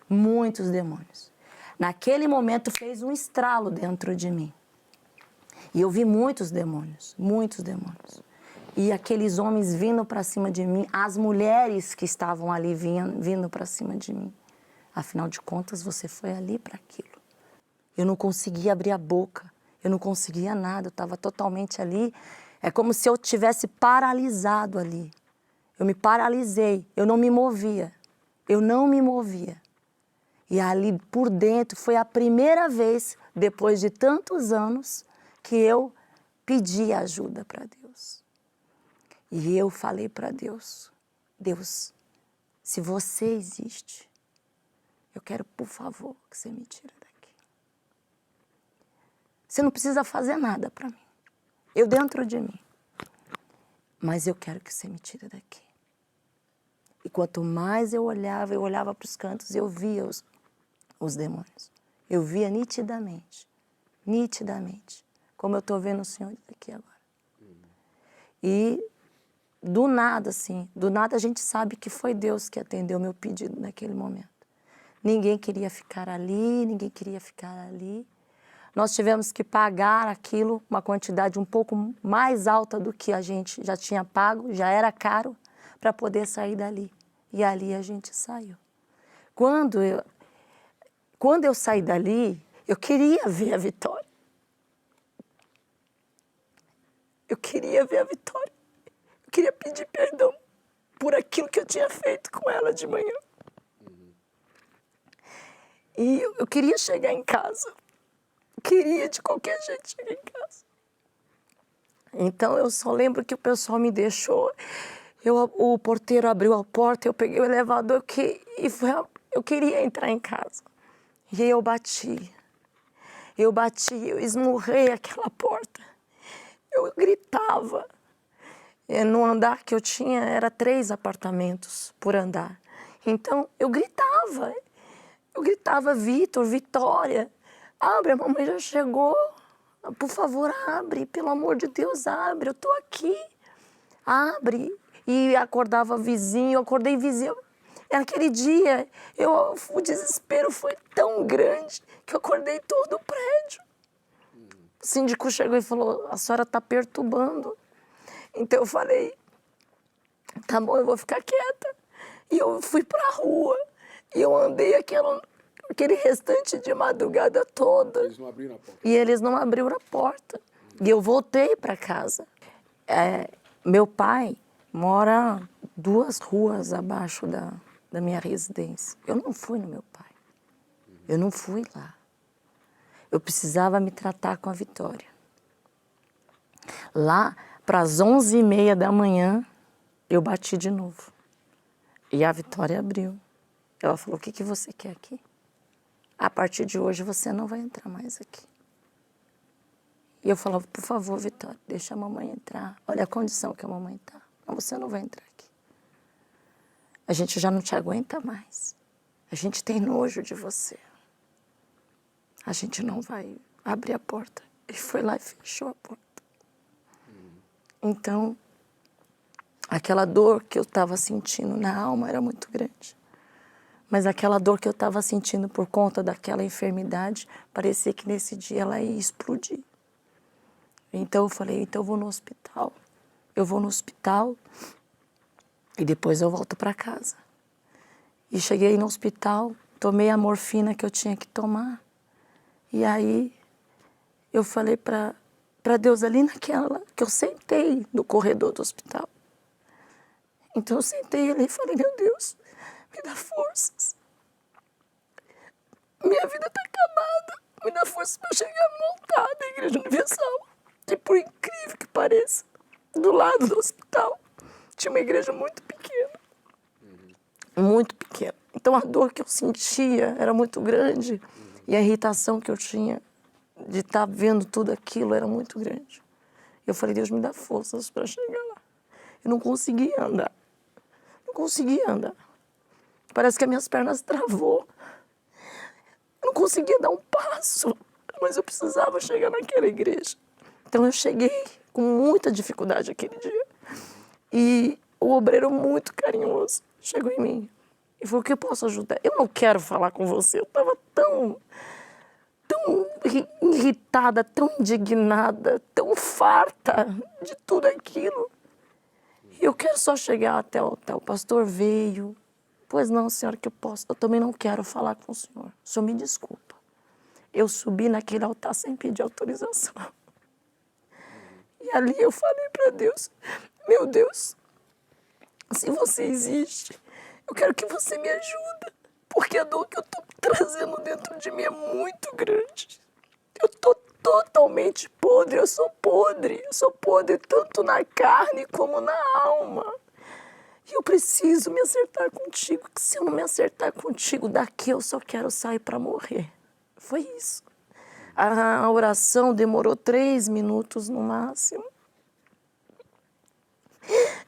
Muitos demônios. Naquele momento fez um estralo dentro de mim. E eu vi muitos demônios, muitos demônios. E aqueles homens vindo para cima de mim, as mulheres que estavam ali vindo para cima de mim. Afinal de contas, você foi ali para aquilo. Eu não conseguia abrir a boca, eu não conseguia nada, eu estava totalmente ali. É como se eu tivesse paralisado ali. Eu me paralisei, eu não me movia. Eu não me movia. E ali por dentro foi a primeira vez, depois de tantos anos, que eu pedi ajuda para Deus. E eu falei para Deus, Deus, se você existe, eu quero, por favor, que você me tire daqui. Você não precisa fazer nada para mim. Eu dentro de mim. Mas eu quero que você me tire daqui. E quanto mais eu olhava para os cantos, eu via os demônios. Eu via nitidamente, como eu estou vendo o Senhor aqui agora. E do nada a gente sabe que foi Deus que atendeu meu pedido naquele momento. Ninguém queria ficar ali, Nós tivemos que pagar aquilo, uma quantidade um pouco mais alta do que a gente já tinha pago, já era caro, para poder sair dali. E ali a gente saiu. Quando eu saí dali, eu queria ver a Vitória. Eu queria ver a Vitória. Eu queria pedir perdão por aquilo que eu tinha feito com ela de manhã. E eu queria chegar em casa. Queria de qualquer jeito chegar em casa. Então eu só lembro que o pessoal me deixou. O porteiro abriu a porta, eu peguei o elevador eu queria entrar em casa. E aí eu bati, eu esmurrei aquela porta. Eu gritava. No andar que eu tinha, era 3 apartamentos por andar. Então eu gritava, Vitor, Vitória, abre, a mamãe já chegou. Por favor, abre, pelo amor de Deus, abre, eu tô aqui. Abre. E acordava vizinho, eu acordei vizinho. Naquele dia, o desespero foi tão grande que eu acordei todo o prédio. O síndico chegou e falou, a senhora está perturbando. Então eu falei, tá bom, eu vou ficar quieta. E eu fui para a rua. E eu andei aquele restante de madrugada toda. Eles não abriram a porta. E eles não abriram a porta. E eu voltei para casa. Meu pai mora 2 ruas abaixo da minha residência. Eu não fui no meu pai. Eu não fui lá. Eu precisava me tratar com a Vitória. Lá, para as 11h30 da manhã, eu bati de novo. E a Vitória abriu. Ela falou, o que você quer aqui? A partir de hoje você não vai entrar mais aqui. E eu falava, por favor, Vitória, deixa a mamãe entrar. Olha a condição que a mamãe está. Não, você não vai entrar aqui. A gente já não te aguenta mais. A gente tem nojo de você. A gente não vai abrir a porta. Ele foi lá e fechou a porta. Então, aquela dor que eu estava sentindo na alma era muito grande. Mas aquela dor que eu estava sentindo por conta daquela enfermidade, parecia que nesse dia ela ia explodir. Então eu falei, então eu vou no hospital. Eu vou no hospital e depois eu volto para casa. E cheguei no hospital, tomei a morfina que eu tinha que tomar. E aí eu falei para Deus ali naquela, que eu sentei no corredor do hospital. Então eu sentei ali e falei, meu Deus, me dá forças. Minha vida está acabada. Me dá forças para chegar montada na Igreja Universal. E por incrível que pareça, do lado do hospital, tinha uma igreja muito pequena. Muito pequena. Então a dor que eu sentia era muito grande. E a irritação que eu tinha de estar vendo tudo aquilo era muito grande. Eu falei, Deus, me dá forças para chegar lá. Eu não conseguia andar. Não conseguia andar. Parece que as minhas pernas travou. Eu não conseguia dar um passo, mas eu precisava chegar naquela igreja. Então eu cheguei com muita dificuldade aquele dia. E o obreiro muito carinhoso chegou em mim e falou, o que eu posso ajudar? Eu não quero falar com você. Eu estava tão irritada, tão indignada, tão farta de tudo aquilo. E eu quero só chegar até o hotel. O pastor veio. Pois não, senhora, que eu posso. Eu também não quero falar com o senhor. O senhor me desculpa. Eu subi naquele altar sem pedir autorização. E ali eu falei para Deus, meu Deus, se você existe, eu quero que você me ajude. Porque a dor que eu estou trazendo dentro de mim é muito grande. Eu estou totalmente podre, eu sou podre tanto na carne como na alma. E eu preciso me acertar contigo, que se eu não me acertar contigo, daqui eu só quero sair para morrer. Foi isso. A oração demorou 3 minutos no máximo.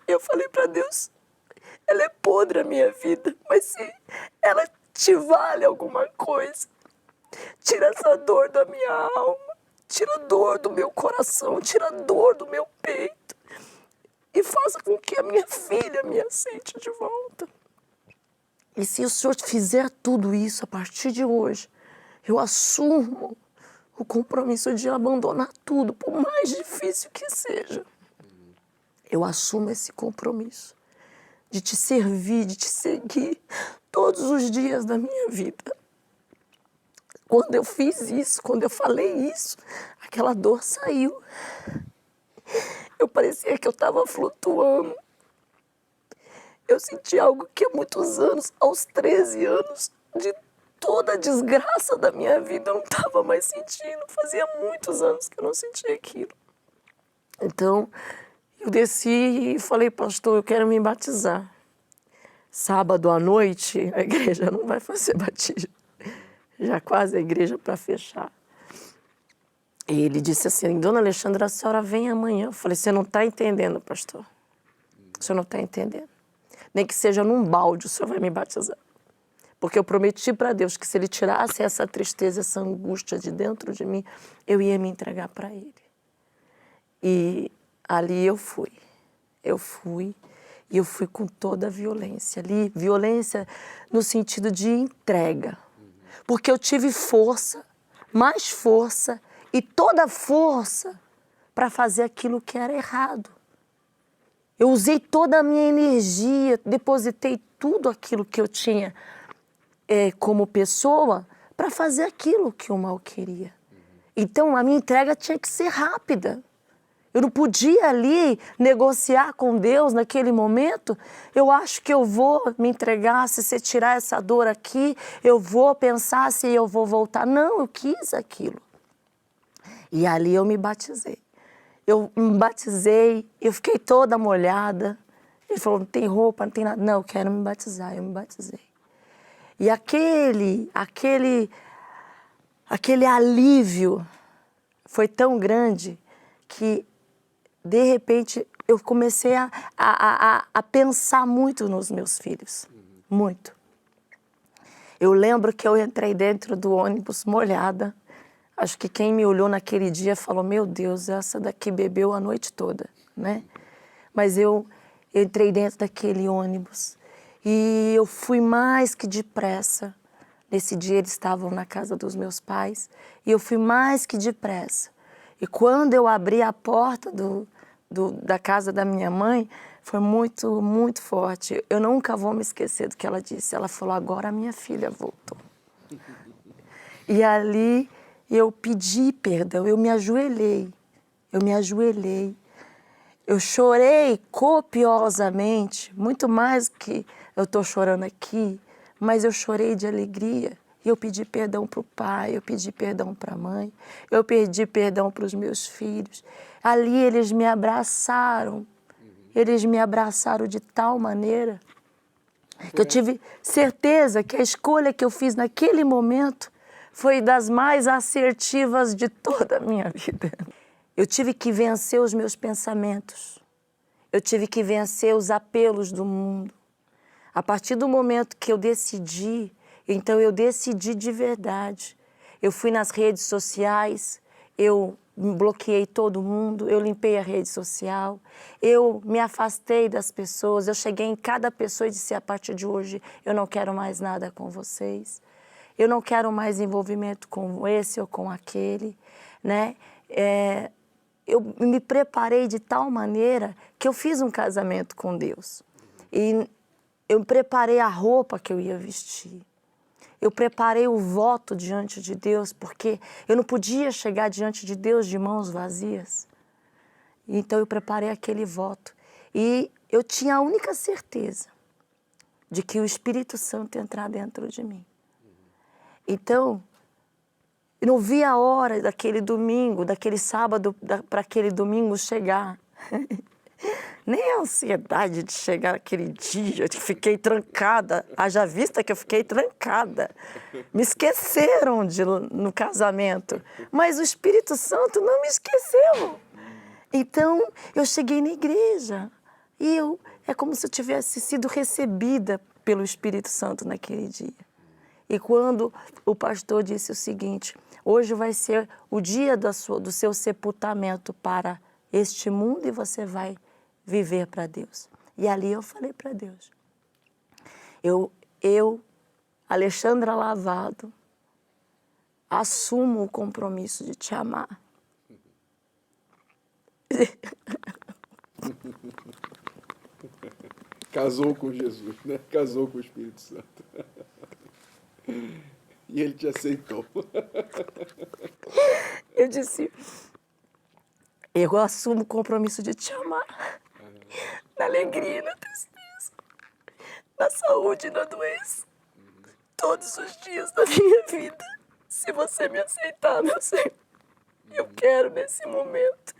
Eu falei para Deus, ela é podre a minha vida, mas se ela te vale alguma coisa, tira essa dor da minha alma, tira a dor do meu coração, tira a dor do meu peito e faça com que a minha filha me aceite de volta. E se o Senhor fizer tudo isso a partir de hoje, eu assumo o compromisso de abandonar tudo, por mais difícil que seja. Eu assumo esse compromisso de te servir, de te seguir todos os dias da minha vida. Quando eu fiz isso, quando eu falei isso, aquela dor saiu. Eu parecia que eu estava flutuando. Eu senti algo que há muitos anos, aos 13 anos, de toda a desgraça da minha vida, eu não estava mais sentindo. Fazia muitos anos que eu não sentia aquilo. Então, eu desci e falei, pastor, eu quero me batizar. Sábado à noite, a igreja não vai fazer batismo. Já quase a igreja para fechar. E ele disse assim, dona Alexandra, a senhora vem amanhã. Eu falei, você não está entendendo, pastor. O senhor não está entendendo. Nem que seja num balde, o senhor vai me batizar. Porque eu prometi para Deus que se Ele tirasse essa tristeza, essa angústia de dentro de mim, eu ia me entregar para Ele. E ali eu fui. E eu fui com toda a violência. Ali, violência no sentido de entrega. Porque eu tive força, mais força, e toda a força para fazer aquilo que era errado. Eu usei toda a minha energia, depositei tudo aquilo que eu tinha como pessoa para fazer aquilo que o mal queria. Então, a minha entrega tinha que ser rápida. Eu não podia ali negociar com Deus naquele momento. Eu acho que eu vou me entregar, se você tirar essa dor aqui, eu vou pensar se eu vou voltar. Não, eu quis aquilo. E ali eu me batizei. Eu me batizei, eu fiquei toda molhada. Ele falou, não tem roupa, não tem nada. Não, eu quero me batizar, eu me batizei. E aquele alívio foi tão grande que, de repente, eu comecei a pensar muito nos meus filhos. Muito. Eu lembro que eu entrei dentro do ônibus molhada. Acho que quem me olhou naquele dia falou, meu Deus, essa daqui bebeu a noite toda, né? Mas eu entrei dentro daquele ônibus e eu fui mais que depressa. Nesse dia eles estavam na casa dos meus pais e eu fui mais que depressa. E quando eu abri a porta da casa da minha mãe, foi muito, muito forte. Eu nunca vou me esquecer do que ela disse. Ela falou, agora a minha filha voltou. E ali eu pedi perdão, eu me ajoelhei. Eu chorei copiosamente, muito mais do que eu estou chorando aqui, mas eu chorei de alegria. E eu pedi perdão para o pai, eu pedi perdão para a mãe, eu pedi perdão para os meus filhos. Ali eles me abraçaram de tal maneira que eu tive certeza que a escolha que eu fiz naquele momento foi das mais assertivas de toda a minha vida. Eu tive que vencer os meus pensamentos. Eu tive que vencer os apelos do mundo. A partir do momento que eu decidi, então eu decidi de verdade. Eu fui nas redes sociais, eu bloqueei todo mundo, eu limpei a rede social, eu me afastei das pessoas, eu cheguei em cada pessoa e disse, a partir de hoje eu não quero mais nada com vocês. Eu não quero mais envolvimento com esse ou com aquele, né? Eu me preparei de tal maneira que eu fiz um casamento com Deus. E eu preparei a roupa que eu ia vestir. Eu preparei o voto diante de Deus, porque eu não podia chegar diante de Deus de mãos vazias. Então eu preparei aquele voto. E eu tinha a única certeza de que o Espírito Santo ia entrar dentro de mim. Então, eu não vi a hora daquele domingo, daquele sábado para aquele domingo chegar. Nem a ansiedade de chegar aquele dia, eu fiquei trancada. Haja vista que eu fiquei trancada. Me esqueceram no casamento, mas o Espírito Santo não me esqueceu. Então, eu cheguei na igreja e é como se eu tivesse sido recebida pelo Espírito Santo naquele dia. E quando o pastor disse o seguinte, hoje vai ser o dia do seu sepultamento para este mundo e você vai viver para Deus. E ali eu falei para Deus, eu, Alexandra Lavado, assumo o compromisso de te amar. Casou com Jesus, né? Casou com o Espírito Santo. E ele te aceitou. Eu disse, eu assumo o compromisso de te amar. Na alegria e na tristeza, na saúde e na doença, todos os dias da minha vida. Se você me aceitar, meu Senhor, eu quero nesse momento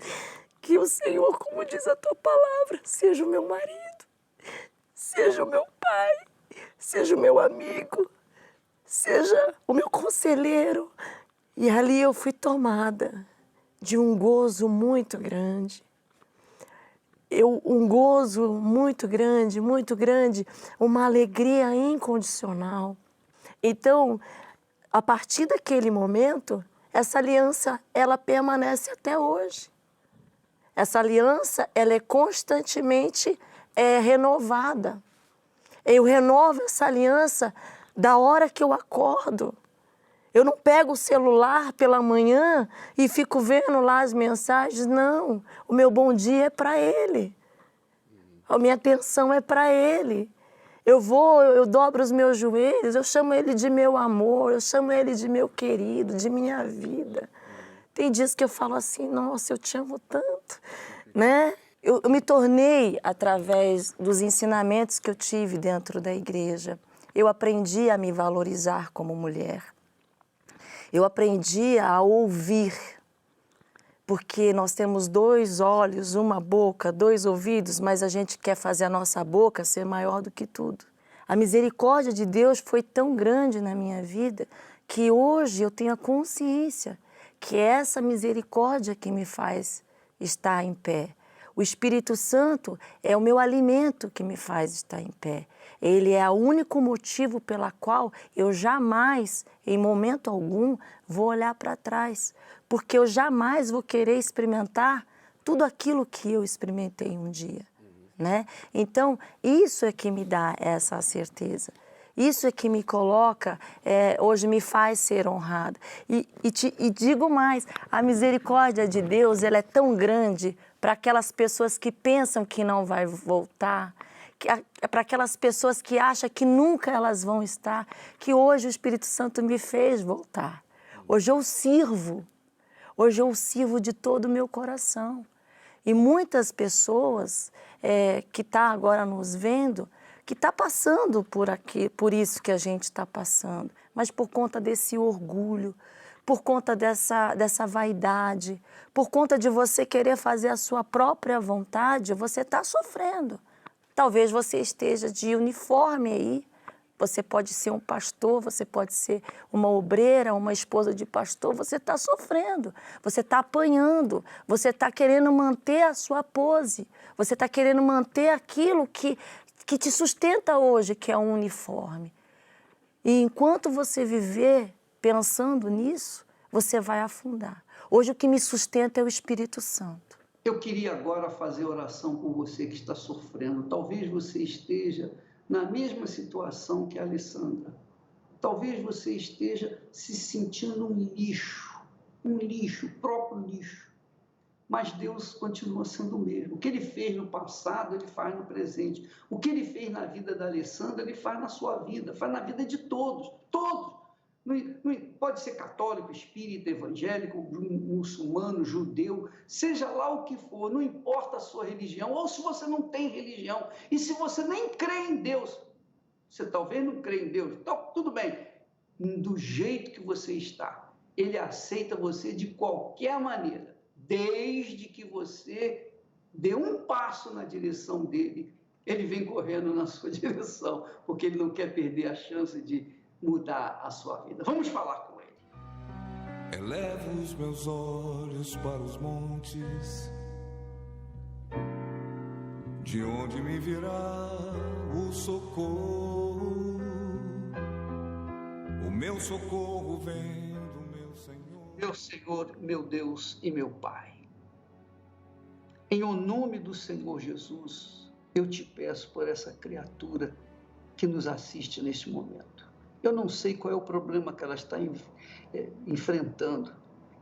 que o Senhor, como diz a tua palavra, seja o meu marido, seja o meu pai, seja o meu amigo, seja o meu conselheiro. E ali eu fui tomada de um gozo muito grande. Um gozo muito grande, uma alegria incondicional. Então, a partir daquele momento, essa aliança, ela permanece até hoje. Essa aliança, ela é constantemente renovada. Eu renovo essa aliança da hora que eu acordo. Eu não pego o celular pela manhã e fico vendo lá as mensagens, não. O meu bom dia é para ele. A minha atenção é para ele. eu dobro os meus joelhos, eu chamo ele de meu amor, eu chamo ele de meu querido, de minha vida. Tem dias que eu falo assim, nossa, eu te amo tanto, né? Eu me tornei, através dos ensinamentos que eu tive dentro da igreja, eu aprendi a me valorizar como mulher. Eu aprendi a ouvir, porque nós temos 2 olhos, uma boca, 2 ouvidos, mas a gente quer fazer a nossa boca ser maior do que tudo. A misericórdia de Deus foi tão grande na minha vida que hoje eu tenho a consciência que é essa misericórdia que me faz estar em pé. O Espírito Santo é o meu alimento que me faz estar em pé. Ele é o único motivo pela qual eu jamais, em momento algum, vou olhar para trás. Porque eu jamais vou querer experimentar tudo aquilo que eu experimentei um dia, né? Então, isso é que me dá essa certeza. Isso é que me coloca, hoje me faz ser honrada. E digo mais, a misericórdia de Deus, ela é tão grande para aquelas pessoas que pensam que não vai voltar, para aquelas pessoas que acham que nunca elas vão estar, que hoje o Espírito Santo me fez voltar. Hoje eu sirvo de todo o meu coração. E muitas pessoas que estão agora nos vendo, que está passando por isso que a gente está passando, mas por conta desse orgulho, por conta dessa vaidade, por conta de você querer fazer a sua própria vontade, você está sofrendo. Talvez você esteja de uniforme aí, você pode ser um pastor, você pode ser uma obreira, uma esposa de pastor, você está sofrendo, você está apanhando, você está querendo manter a sua pose, você está querendo manter aquilo que te sustenta hoje, que é um uniforme. E enquanto você viver pensando nisso, você vai afundar. Hoje o que me sustenta é o Espírito Santo. Eu queria agora fazer oração por você que está sofrendo. Talvez você esteja na mesma situação que a Alessandra. Talvez você esteja se sentindo um lixo, o próprio lixo. Mas Deus continua sendo o mesmo. O que Ele fez no passado, Ele faz no presente. O que Ele fez na vida da Alessandra, Ele faz na sua vida, faz na vida de todos, todos. Pode ser católico, espírita, evangélico, muçulmano, judeu, seja lá o que for, não importa a sua religião, ou se você não tem religião, e se você nem crê em Deus, você talvez não crê em Deus, então, tudo bem, do jeito que você está, Ele aceita você de qualquer maneira, desde que você dê um passo na direção dele, Ele vem correndo na sua direção, porque Ele não quer perder a chance de mudar a sua vida. Vamos falar com Ele. Elevo os meus olhos para os montes, de onde me virá o socorro. O meu socorro vem do meu Senhor. Meu Senhor, meu Deus e meu Pai, em o nome do Senhor Jesus, eu te peço por essa criatura que nos assiste neste momento. Eu não sei qual é o problema que ela está enfrentando.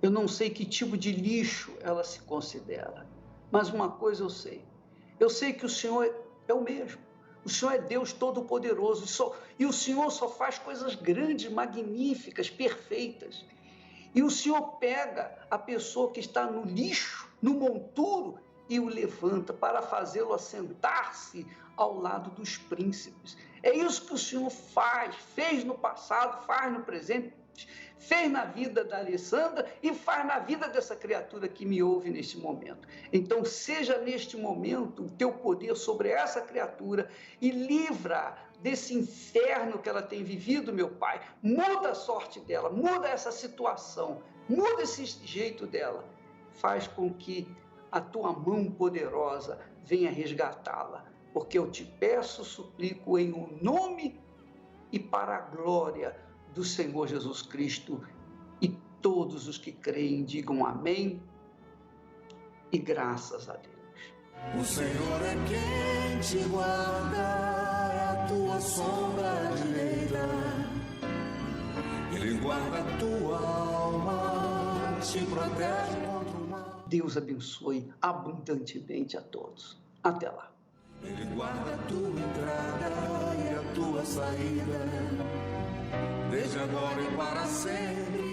Eu não sei que tipo de lixo ela se considera. Mas uma coisa eu sei. Eu sei que o Senhor é o mesmo. O Senhor é Deus Todo-Poderoso. E o Senhor só faz coisas grandes, magníficas, perfeitas. E o Senhor pega a pessoa que está no lixo, no monturo, e o levanta para fazê-lo assentar-se ao lado dos príncipes. É isso que o Senhor fez no passado, faz no presente, fez na vida da Alessandra e faz na vida dessa criatura que me ouve neste momento. Então, seja neste momento o teu poder sobre essa criatura e livra desse inferno que ela tem vivido, meu Pai. Muda a sorte dela, muda essa situação, muda esse jeito dela. Faz com que a tua mão poderosa venha resgatá-la. Porque eu te peço, suplico em o nome e para a glória do Senhor Jesus Cristo. E todos os que creem digam amém e graças a Deus. O Senhor é quem te guarda, é a tua sombra direita. Ele guarda a tua alma, te protege contra o mal. Deus abençoe abundantemente a todos. Até lá. Ele guarda a tua entrada e tua saída, desde agora e para sempre.